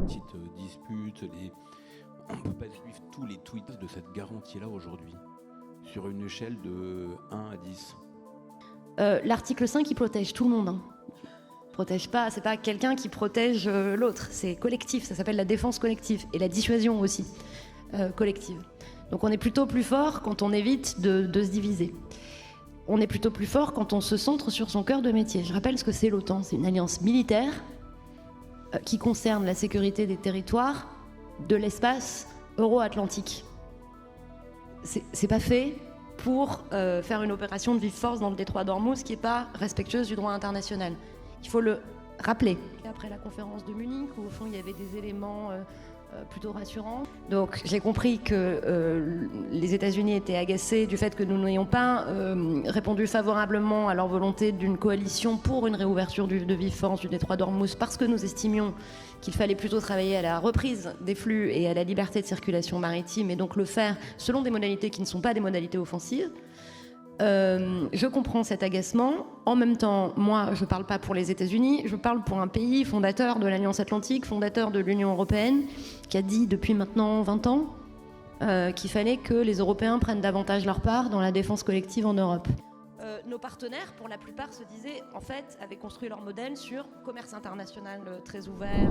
petites disputes, on ne peut pas suivre tous les tweets de cette garantie-là aujourd'hui, sur une échelle de 1 à 10. L'article 5, il protège tout le monde. Protège pas, c'est pas quelqu'un qui protège l'autre, c'est collectif, ça s'appelle la défense collective et la dissuasion aussi collective. Donc on est plutôt plus fort quand on évite de se diviser. On est plutôt plus fort quand on se centre sur son cœur de métier. Je rappelle ce que c'est l'OTAN, c'est une alliance militaire qui concerne la sécurité des territoires de l'espace euro-atlantique. C'est pas fait pour faire une opération de vive force dans le détroit d'Ormuz qui n'est pas respectueuse du droit international. Il faut le rappeler. Après la conférence de Munich, où au fond il y avait des éléments plutôt rassurants. Donc j'ai compris que les États-Unis étaient agacés du fait que nous n'ayons pas répondu favorablement à leur volonté d'une coalition pour une réouverture de vive force du détroit d'Ormuz, parce que nous estimions qu'il fallait plutôt travailler à la reprise des flux et à la liberté de circulation maritime, et donc le faire selon des modalités qui ne sont pas des modalités offensives. Je comprends cet agacement. En même temps, moi, je ne parle pas pour les États-Unis, je parle pour un pays fondateur de l'Alliance Atlantique, fondateur de l'Union Européenne, qui a dit depuis maintenant 20 ans qu'il fallait que les Européens prennent davantage leur part dans la défense collective en Europe. Nos partenaires, pour la plupart, se disaient, en fait, avaient construit leur modèle sur commerce international très ouvert.